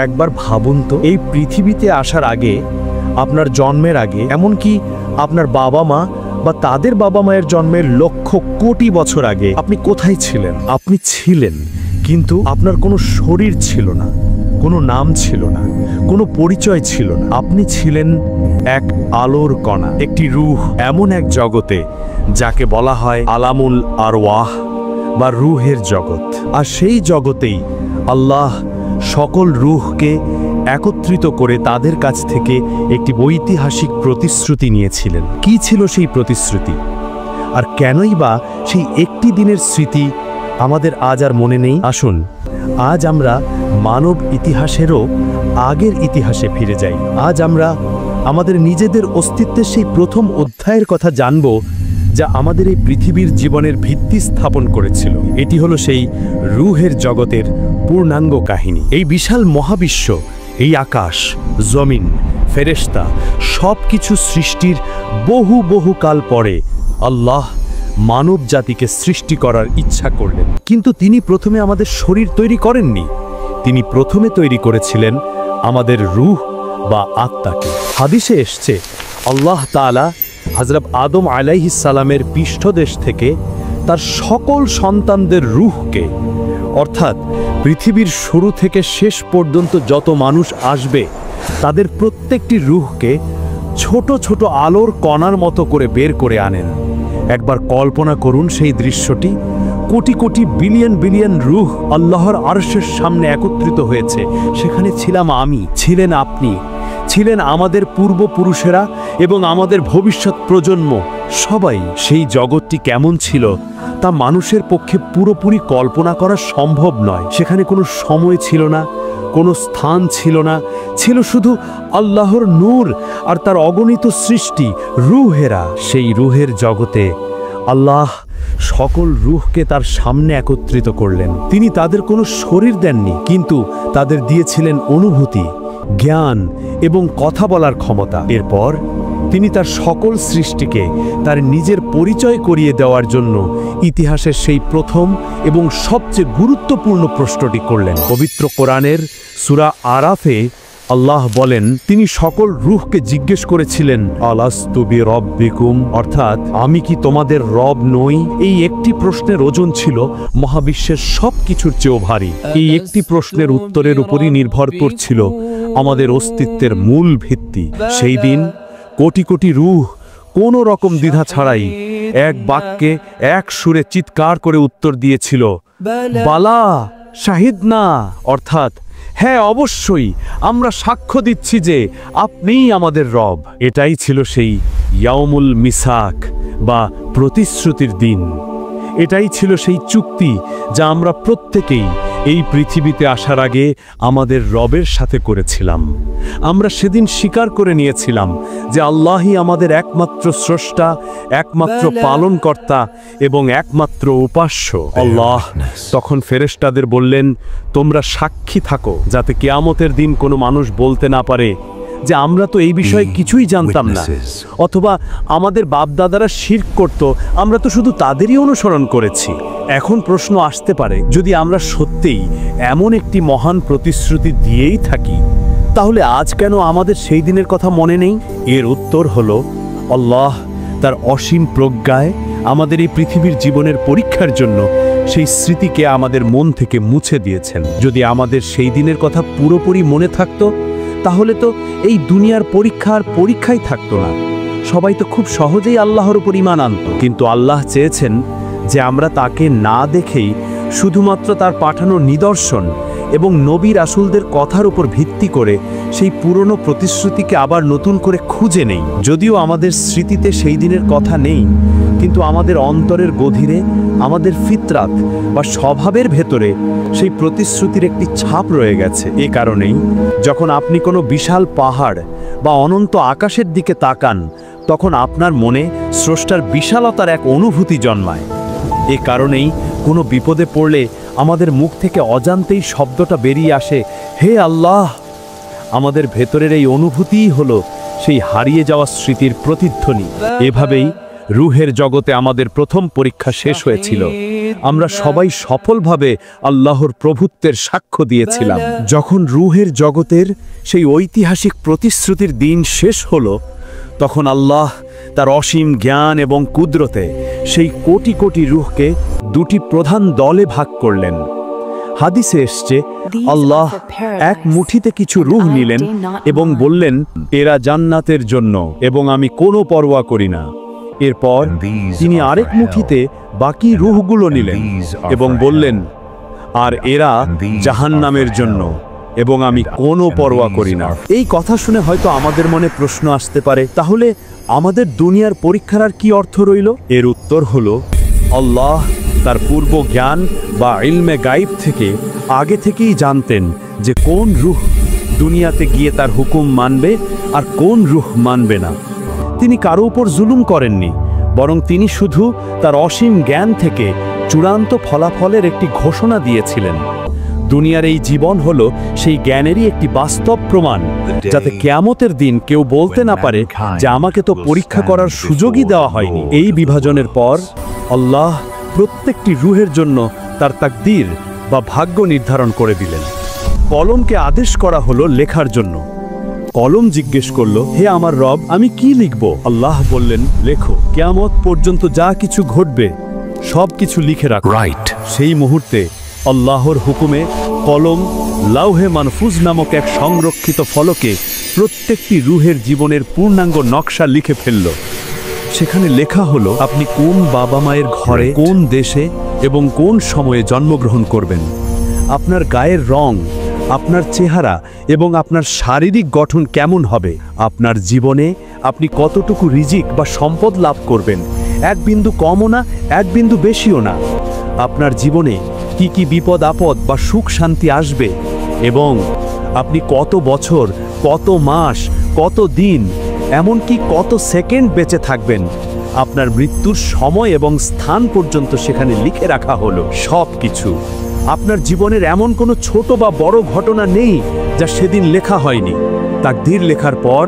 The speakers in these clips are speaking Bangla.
একবার ভাবুন তো, এই পৃথিবীতে আসার আগে, আপনার জন্মের আগে, এমনকি আপনার বাবা মা বা তাদের বাবা মায়ের জন্মের লক্ষ কোটি বছর আগে আপনি কোথায় ছিলেন? আপনি ছিলেন, কিন্তু আপনার কোনো শরীর ছিল না, কোনো নাম ছিল না, কোনো পরিচয় ছিল না। আপনি ছিলেন এক আলোর কণা, একটি রূহ, এমন এক জগতে যাকে বলা হয় আলামুল আরওয়াহ বা রূহের জগৎ। আর সেই জগতেই আল্লাহ সকল রূহকে একত্রিত করে তাদের কাছ থেকে একটি ঐতিহাসিক প্রতিশ্রুতি নিয়েছিলেন। কি ছিল সেই প্রতিশ্রুতি? আর কেনই বা সেই একটি দিনের স্মৃতি আমাদের আজ আর মনে নেই? আসুন আজ আমরা মানব ইতিহাসেরও আগের ইতিহাসে ফিরে যাই। আজ আমরা আমাদের নিজেদের অস্তিত্বের সেই প্রথম অধ্যায়ের কথা জানব, যা আমাদের এই পৃথিবীর জীবনের ভিত্তি স্থাপন করেছিল। এটি হলো সেই রূহের জগতের পূর্ণাঙ্গ কাহিনী। এই বিশাল মহাবিশ্ব, এই আকাশ, জমিন, ফেরেশতা, সব কিছু সৃষ্টির বহু বহু কাল পরে আল্লাহ মানব জাতিকে সৃষ্টি করার ইচ্ছা করলেন। কিন্তু তিনি প্রথমে আমাদের শরীর তৈরি করেননি, তিনি প্রথমে তৈরি করেছিলেন আমাদের রূহ বা আত্মাকে। হাদিসে এসছে, আল্লাহ তাআলা হযরত আদম আলাইহিস সালামের পৃষ্ঠদেশ থেকে তার সকল সন্তানদের রূহকে, অর্থাৎ পৃথিবীর শুরু থেকে শেষ পর্যন্ত যত মানুষ আসবে তাদের প্রত্যেকটি রূহকে ছোট ছোট আলোর কণার মতো করে বের করে আনেন। একবার কল্পনা করুন সেই দৃশ্যটি। কোটি কোটি বিলিয়ন বিলিয়ন রূহ আল্লাহর আরশের সামনে একত্রিত হয়েছে। সেখানে ছিলাম আমি, ছিলেন আপনি, ছিলেন আমাদের পূর্বপুরুষেরা এবং আমাদের ভবিষ্যৎ প্রজন্ম। সবাই। সেই জগৎটি কেমন ছিল তা মানুষের পক্ষে পুরোপুরি কল্পনা করা সম্ভব নয়। সেখানে কোনো সময় ছিল না, কোনো স্থান ছিল না, ছিল শুধু আল্লাহর নূর আর তার অগণিত সৃষ্টি, রূহেরা। সেই রূহের জগতে আল্লাহ সকল রূহকে তার সামনে একত্রিত করলেন। তিনি তাদের কোনো শরীর দেননি, কিন্তু তাদের দিয়েছিলেন অনুভূতি, জ্ঞান এবং কথা বলার ক্ষমতা। এরপর তিনি তার সকল সৃষ্টিকে তার নিজের পরিচয় করিয়ে দেওয়ার জন্য ইতিহাসের সেই প্রথম এবং সবচেয়ে গুরুত্বপূর্ণ প্রশ্নটি করলেন। পবিত্র কোরআনের সূরা আরাফে আল্লাহ বলেন, তিনি সকল রূহকে জিজ্ঞেস করেছিলেন, আলাস্তু বিরব্বিকুম, অর্থাৎ আমি কি তোমাদের রব নই? এই একটি প্রশ্নের ওজন ছিল মহাবিশ্বের সব কিছুর চেয়েও ভারী। এই একটি প্রশ্নের উত্তরের উপরই নির্ভর করছিল আমাদের অস্তিত্বের মূল ভিত্তি। সেই দিন কোটি কোটি রূহ কোনো রকম দ্বিধা ছাড়াই এক বাক্যে এক সুরে চিৎকার করে উত্তর দিয়েছিল, বালা শাহিদনা, অর্থাৎ হ্যাঁ অবশ্যই, আমরা সাক্ষ্য দিচ্ছি যে আপনিই আমাদের রব। এটাই ছিল সেই ইয়াউমুল মিসাক বা প্রতিশ্রুতির দিন। এটাই ছিল সেই চুক্তি যা আমরা প্রত্যেকেই এই পৃথিবীতে আসার আগে আমাদের রবের সাথে করেছিলাম। আমরা সেদিন স্বীকার করে নিয়েছিলাম যে আল্লাহই আমাদের একমাত্র স্রষ্টা, একমাত্র পালনকর্তা এবং একমাত্র উপাস্য। আল্লাহ তখন ফেরেশতাদের বললেন, তোমরা সাক্ষী থাকো, যাতে কিয়ামতের দিন কোনো মানুষ বলতে না পারে যে আমরা তো এই বিষয়ে কিছুই জানতাম না, অথবা আমাদের বাপদাদারা শিরক করত, আমরা তো শুধু তাদেরই অনুসরণ করেছি। এখন প্রশ্ন আসতে পারে, যদি আমরা সত্যিই এমন একটি মহান প্রতিশ্রুতি দিয়েই থাকি, তাহলে আজ কেন আমাদের সেই দিনের কথা মনে নেই? এর উত্তর হলো, আল্লাহ তার অসীম প্রজ্ঞায় আমাদের এই পৃথিবীর জীবনের পরীক্ষার জন্য সেই স্মৃতিকে আমাদের মন থেকে মুছে দিয়েছেন। যদি আমাদের সেই দিনের কথা পুরোপুরি মনে থাকতো, তাহলে তো এই দুনিয়ার পরীক্ষা আর পরীক্ষাই থাকতো না। সবাই তো খুব সহজেই আল্লাহর উপর ঈমান আনত। কিন্তু আল্লাহ চেয়েছেন যে আমরা তাকে না দেখেই শুধুমাত্র তার পাঠানো নিদর্শন এবং নবী রাসূলদের কথার উপর ভিত্তি করে সেই পুরনো প্রতিশ্রুতিকে আবার নতুন করে খুঁজে নেই। যদিও আমাদের স্মৃতিতে সেই দিনের কথা নেই, কিন্তু আমাদের অন্তরের গভীরে, আমাদের ফিতরাত বা স্বভাবের ভেতরে সেই প্রতিশ্রুতির একটি ছাপ রয়ে গেছে। এ কারণেই যখন আপনি কোনো বিশাল পাহাড় বা অনন্ত আকাশের দিকে তাকান, তখন আপনার মনে স্রষ্টার বিশালতার এক অনুভূতি জন্মায়। এ কারণেই কোনো বিপদে পড়লে আমাদের মুখ থেকে অজান্তেই শব্দটা বেরিয়ে আসে, হে আল্লাহ। আমাদের ভেতরের এই অনুভূতিই হলো সেই হারিয়ে যাওয়া স্মৃতির প্রতিধ্বনি। এভাবেই রুহের জগতে আমাদের প্রথম পরীক্ষা শেষ হয়েছিল। আমরা সবাই সফলভাবে আল্লাহর প্রভুত্বের সাক্ষ্য দিয়েছিলাম। যখন রুহের জগতের সেই ঐতিহাসিক প্রতিশ্রুতির দিন শেষ হলো, তখন আল্লাহ তার অসীম জ্ঞান এবং কুদরতে সেই কোটি কোটি রুহকে দুটি প্রধান দলে ভাগ করলেন। হাদিসে এসছে, আল্লাহ এক মুঠিতে কিছু রুহ নিলেন এবং বললেন, এরা জান্নাতের জন্য এবং আমি কোনো পরোয়া করি না। এরপর তিনি আরেক মুঠিতে বাকি রুহগুলো নিলেন এবং বললেন, আর এরা জাহান্নামের জন্য এবং আমি কোনো পরোয়া করি না। এই কথা শুনে হয়তো আমাদের মনে প্রশ্ন আসতে পারে, তাহলে আমাদের দুনিয়ার পরীক্ষার আর কি অর্থ রইল? এর উত্তর হলো, আল্লাহ তার পূর্ব জ্ঞান বা ইলমে গাইব থেকে আগে থেকেই জানতেন যে কোন রুহ দুনিয়াতে গিয়ে তার হুকুম মানবে আর কোন রুহ মানবে না। তিনি কারো উপর জুলুম করেননি, বরং তিনি শুধু তার অসীম জ্ঞান থেকে চূড়ান্ত ফলাফলের একটি ঘোষণা দিয়েছিলেন। দুনিয়ার এই জীবন হলো সেই জ্ঞানেরই একটি বাস্তব প্রমাণ, যাতে কিয়ামতের দিন কেউ বলতে না পারে যে আমাকে তো পরীক্ষা করার সুযোগই দেওয়া হয়নি। এই বিভাজনের পর আল্লাহ প্রত্যেকটি রুহের জন্য তার তাকদীর বা ভাগ্য নির্ধারণ করে দিলেন। কলমকে আদেশ করা হলো লেখার জন্য। কলম জিজ্ঞেস করলো, হে আমার রব, আমি কি লিখব? আল্লাহ বললেন, লেখো, কিয়ামত পর্যন্ত যা কিছু ঘটবে সব কিছু লিখে রাখো। সেই মুহূর্তে আল্লাহর হুকুমে কলম লাউহে মাহফুজ নামক এক সংরক্ষিত ফলকে প্রত্যেকটি রুহের জীবনের পূর্ণাঙ্গ নকশা লিখে ফেলল। সেখানে লেখা হলো, আপনি কোন বাবা মায়ের ঘরে, কোন দেশে এবং কোন সময়ে জন্মগ্রহণ করবেন, আপনার গায়ের রং, আপনার চেহারা এবং আপনার শারীরিক গঠন কেমন হবে, আপনার জীবনে আপনি কতটুকু রিজিক বা সম্পদ লাভ করবেন, এক বিন্দু কমও না এক বিন্দু বেশিও না, আপনার জীবনে কি কি বিপদ আপদ বা সুখ শান্তি আসবে, এবং আপনি কত বছর, কত মাস, কত দিন, এমনকি কত সেকেন্ড বেঁচে থাকবেন, আপনার মৃত্যুর সময় এবং স্থান পর্যন্ত সেখানে লিখে রাখা হলো। সব কিছু। আপনার জীবনের এমন কোনো ছোট বা বড় ঘটনা নেই যা সেদিন লেখা হয়নি। তাকদীর লেখার পর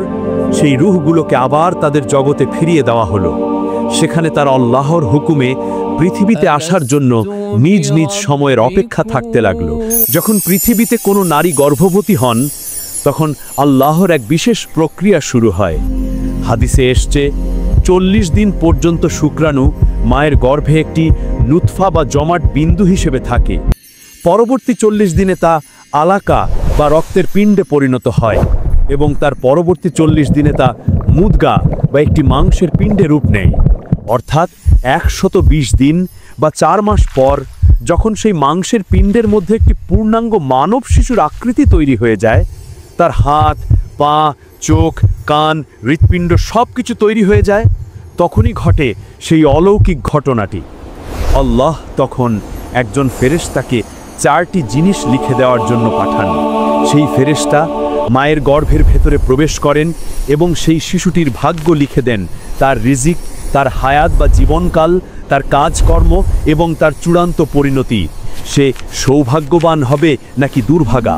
সেই রূহগুলোকে আবার তাদের জগতে ফিরিয়ে দেওয়া হলো। সেখানে তার আল্লাহর হুকুমে পৃথিবীতে আসার জন্য নিজ নিজ সময়ের অপেক্ষা থাকতে লাগলো। যখন পৃথিবীতে কোনো নারী গর্ভবতী হন, তখন আল্লাহর এক বিশেষ প্রক্রিয়া শুরু হয়। হাদিসে এসছে, 40 দিন পর্যন্ত শুক্রাণু মায়ের গর্ভে একটি নুতফা বা জমাট বিন্দু হিসেবে থাকে। পরবর্তী 40 দিনে তা আলাকা বা রক্তের পিণ্ডে পরিণত হয় এবং তার পরবর্তী 40 দিনে তা মুদগা বা একটি মাংসের পিণ্ডে রূপ নেয়। অর্থাৎ 120 দিন বা 4 মাস পর যখন সেই মাংসের পিণ্ডের মধ্যে একটি পূর্ণাঙ্গ মানব শিশুর আকৃতি তৈরি হয়ে যায়, তার হাত, পা, চোখ, কান, হৃৎপিণ্ড সব কিছু তৈরি হয়ে যায়, তখনই ঘটে সেই অলৌকিক ঘটনাটি। আল্লাহ তখন একজন ফেরেশতাকে 4টি জিনিস লিখে দেওয়ার জন্য পাঠান। সেই ফেরেশতা মায়ের গর্ভের ভেতরে প্রবেশ করেন এবং সেই শিশুটির ভাগ্য লিখে দেন, তার রিজিক, তার হায়াত বা জীবনকাল, তার কাজকর্ম এবং তার চূড়ান্ত পরিণতি। সে সৌভাগ্যবান হবে নাকি দুর্ভাগা।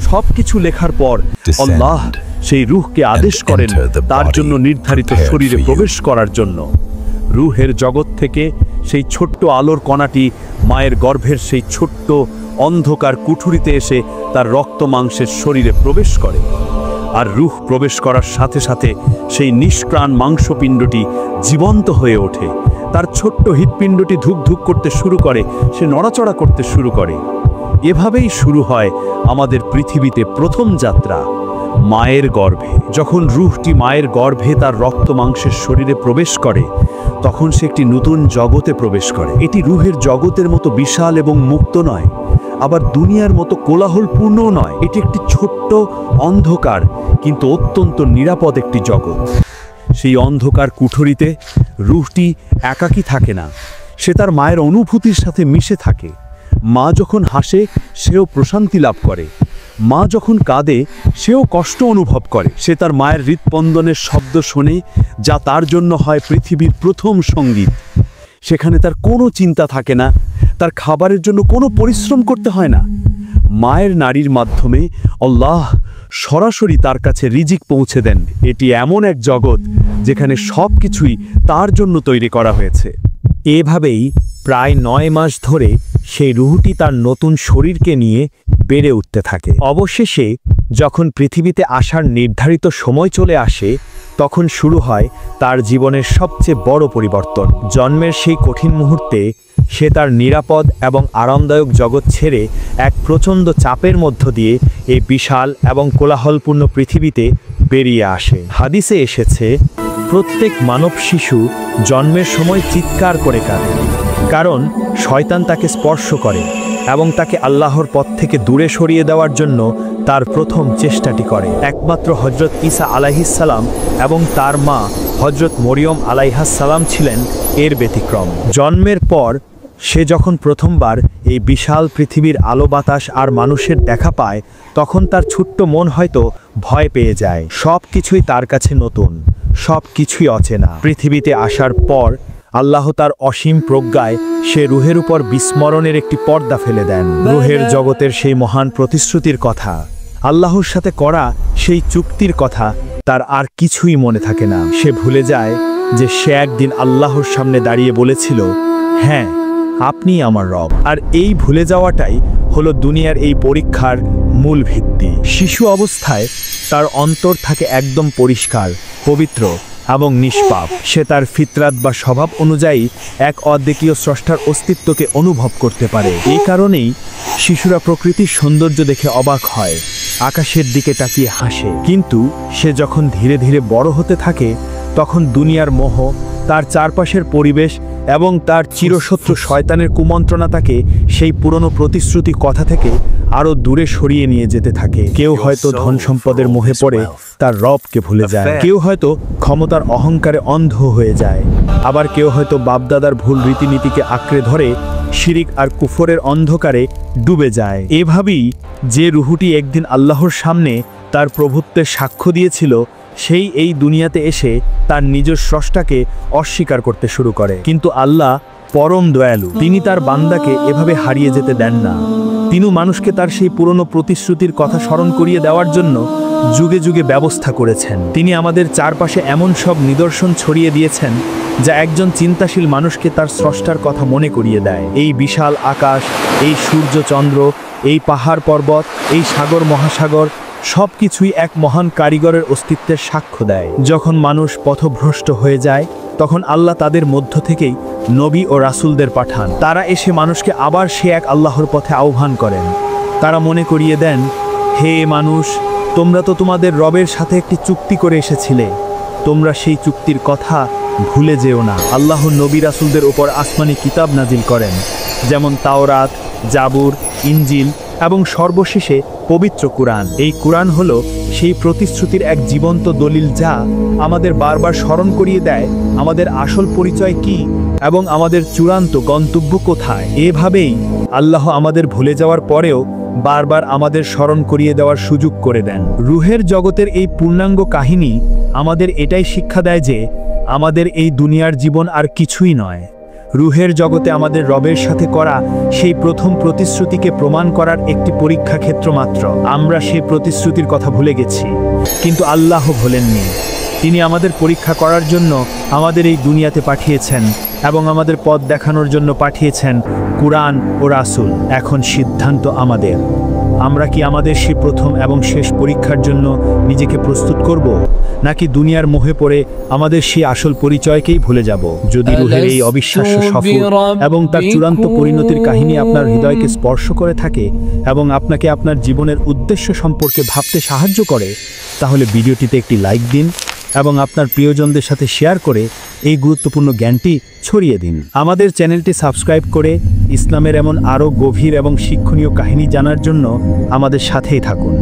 সব কিছু লেখার পর আল্লাহ সেই রূহকে আদেশ করেন তার জন্য নির্ধারিত শরীরে প্রবেশ করার জন্য। রূহের জগৎ থেকে সেই ছোট্ট আলোর কণাটি মায়ের গর্ভের সেই ছোট্ট অন্ধকার কুঠুরিতে এসে তার রক্ত মাংসের শরীরে প্রবেশ করে। আর রূহ প্রবেশ করার সাথে সাথে সেই নিষ্প্রাণ মাংসপিণ্ডটি জীবন্ত হয়ে ওঠে। তার ছোট্ট হৃৎপিণ্ডটি ধুকধুক করতে শুরু করে, সে নড়াচড়া করতে শুরু করে। এভাবেই শুরু হয় আমাদের পৃথিবীতে প্রথম যাত্রা, মায়ের গর্ভে। যখন রূহটি মায়ের গর্ভে তার রক্ত মাংসের শরীরে প্রবেশ করে, তখন সে একটি নতুন জগতে প্রবেশ করে। এটি রূহের জগতের মতো বিশাল এবং মুক্ত নয়, আবার দুনিয়ার মতো কোলাহলপূর্ণও নয়। এটি একটি ছোট্ট অন্ধকার কিন্তু অত্যন্ত নিরাপদ একটি জগৎ। সেই অন্ধকার কুঠরিতে রূহটি একাকী থাকে না, সে তার মায়ের অনুভূতির সাথে মিশে থাকে। মা যখন হাসে সেও প্রশান্তি লাভ করে, মা যখন কাঁদে সেও কষ্ট অনুভব করে। সে তার মায়ের হৃৎস্পন্দনের শব্দ শোনে, যা তার জন্য হয় পৃথিবীর প্রথম সঙ্গীত। সেখানে তার কোনো চিন্তা থাকে না, তার খাবারের জন্য কোনো পরিশ্রম করতে হয় না। মায়ের নারীর মাধ্যমে আল্লাহ সরাসরি তার কাছে রিজিক পৌঁছে দেন। এটি এমন এক জগৎ যেখানে সব কিছুই তার জন্য তৈরি করা হয়েছে। এভাবেই প্রায় 9 মাস ধরে সেই রুহটি তার নতুন শরীরকে নিয়ে বেড়ে উঠতে থাকে। অবশেষে যখন পৃথিবীতে আসার নির্ধারিত সময় চলে আসে, তখন শুরু হয় তার জীবনের সবচেয়ে বড় পরিবর্তন। জন্মের সেই কঠিন মুহূর্তে সে তার নিরাপদ এবং আরামদায়ক জগৎ ছেড়ে এক প্রচণ্ড চাপের মধ্য দিয়ে এই বিশাল এবং কোলাহলপূর্ণ পৃথিবীতে বেরিয়ে আসে। হাদিসে এসেছে, প্রত্যেক মানব শিশু জন্মের সময় চিৎকার করে কাঁদে, কারণ শয়তান তাকে স্পর্শ করে এবং তাকে আল্লাহর পথ থেকে দূরে সরিয়ে দেওয়ার জন্য তার প্রথম চেষ্টাটি করে। একমাত্র হজরত ঈসা আলাইহিসসালাম এবং তার মা হজরত মরিয়ম আলাইহাসসালাম ছিলেন এর ব্যতিক্রম। জন্মের পর সে যখন প্রথমবার এই বিশাল পৃথিবীর আলো বাতাস আর মানুষের দেখা পায়, তখন তার ছোট্ট মন হয়তো ভয় পেয়ে যায়। সব কিছুই তার কাছে নতুন, সব কিছুই অচেনা। পৃথিবীতে আসার পর আল্লাহ তার অসীম প্রজ্ঞায় সে রুহের উপর বিস্মরণের একটি পর্দা ফেলে দেন। রুহের জগতের সেই মহান প্রতিশ্রুতির কথা, আল্লাহর সাথে করা সেই চুক্তির কথা তার আর কিছুই মনে থাকে না। সে ভুলে যায় যে সে একদিন আল্লাহর সামনে দাঁড়িয়ে বলেছিল, হ্যাঁ, আপনি আমার রব। আর এই ভুলে যাওয়াটাই হলো দুনিয়ার এই পরীক্ষার মূল ভিত্তি। শিশু অবস্থায় তার অন্তর থাকে একদম পরিষ্কার, পবিত্র এবং নিষ্পাপ। সে তার ফিতরাত বা স্বভাব অনুযায়ী এক অদ্বিতীয় স্রষ্টার অস্তিত্বকে অনুভব করতে পারে। এই কারণেই শিশুরা প্রকৃতির সৌন্দর্য দেখে অবাক হয়, আকাশের দিকে তাকিয়ে হাসে। কিন্তু সে যখন ধীরে ধীরে বড় হতে থাকে, তখন দুনিয়ার মোহ, তার চারপাশের পরিবেশ এবং তার চিরশত্রু শয়তানের কুমন্ত্রণা তাকে সেই পুরনো প্রতিশ্রুতি কথা থেকে আরও দূরে সরিয়ে নিয়ে যেতে থাকে। কেউ হয়তো ধন সম্পদের মোহে পড়ে তার রবকে ভুলে যায়, কেউ হয়তো ক্ষমতার অহংকারে অন্ধ হয়ে যায়, আবার কেউ হয়তো বাপদাদার ভুল রীতিনীতিকে আঁকড়ে ধরে শিরিক আর কুফরের অন্ধকারে ডুবে যায়। এভাবেই যে রুহুটি একদিন আল্লাহর সামনে তার প্রভুত্বের সাক্ষ্য দিয়েছিল, সেই এই দুনিয়াতে এসে তার নিজ স্রষ্টাকে অস্বীকার করতে শুরু করে। কিন্তু আল্লাহ পরম দয়ালু, তিনি তার বান্দাকে এভাবে হারিয়ে যেতে দেন না। তিনি মানুষকে তার সেই পুরনো প্রতিশ্রুতির কথা স্মরণ করিয়ে দেওয়ার জন্য যুগে যুগে ব্যবস্থা করেছেন। তিনি আমাদের চারপাশে এমন সব নিদর্শন ছড়িয়ে দিয়েছেন যা একজন চিন্তাশীল মানুষকে তার স্রষ্টার কথা মনে করিয়ে দেয়। এই বিশাল আকাশ, এই সূর্য চন্দ্র, এই পাহাড় পর্বত, এই সাগর মহাসাগর, সব কিছুই এক মহান কারিগরের অস্তিত্বের সাক্ষ্য দেয়। যখন মানুষ পথভ্রষ্ট হয়ে যায়, তখন আল্লাহ তাদের মধ্য থেকেই নবী ও রাসূলদের পাঠান। তারা এসে মানুষকে আবার সে এক আল্লাহর পথে আহ্বান করেন। তারা মনে করিয়ে দেন, হে মানুষ, তোমরা তো তোমাদের রবের সাথে একটি চুক্তি করে এসেছিলে, তোমরা সেই চুক্তির কথা ভুলে যেও না। আল্লাহ নবী রাসূলদের উপর আসমানি কিতাব নাজিল করেন, যেমন তাওরাত, জাবুর, ইনজিল এবং সর্বশেষে পবিত্র কুরআন। এই কুরআন হলো সেই প্রতিশ্রুতির এক জীবন্ত দলিল, যা আমাদের বারবার স্মরণ করিয়ে দেয় আমাদের আসল পরিচয় কি এবং আমাদের চূড়ান্ত গন্তব্য কোথায়। এভাবেই আল্লাহ আমাদের ভুলে যাওয়ার পরেও বারবার আমাদের স্মরণ করিয়ে দেওয়ার সুযোগ করে দেন। রুহের জগতের এই পূর্ণাঙ্গ কাহিনী আমাদের এটাই শিক্ষা দেয় যে আমাদের এই দুনিয়ার জীবন আর কিছুই নয়। রুহের জগতে আমাদের রবের সাথে করা সেই প্রথম প্রতিশ্রুতিকে প্রমাণ করার একটি পরীক্ষা ক্ষেত্র মাত্র। আমরা সেই প্রতিশ্রুতির কথা ভুলে গেছি, কিন্তু আল্লাহ ভোলেননি। তিনি আমাদের পরীক্ষা করার জন্য আমাদের এই দুনিয়াতে পাঠিয়েছেন এবং আমাদের পথ দেখানোর জন্য পাঠিয়েছেন কুরআন ও রাসূল। এখন সিদ্ধান্ত আমাদের, আমরা কি আমাদের সেই প্রথম এবং শেষ পরীক্ষার জন্য নিজেকে প্রস্তুত করব, নাকি দুনিয়ার মোহে পড়ে আমাদের সেই আসল পরিচয়কেই ভুলে যাব? যদি রুহের এই অবিশ্বাস্য সফর এবং তার চূড়ান্ত পরিণতির কাহিনী আপনার হৃদয়কে স্পর্শ করে থাকে এবং আপনাকে আপনার জীবনের উদ্দেশ্য সম্পর্কে ভাবতে সাহায্য করে, তাহলে ভিডিওটিতে একটি লাইক দিন এবং আপনার প্রিয়জনদের সাথে শেয়ার করে এই গুরুত্বপূর্ণ জ্ঞানটি ছড়িয়ে দিন। আমাদের চ্যানেলটি সাবস্ক্রাইব করে ইসলামের এমন আরও গভীর এবং শিক্ষণীয় কাহিনী জানার জন্য আমাদের সাথেই থাকুন।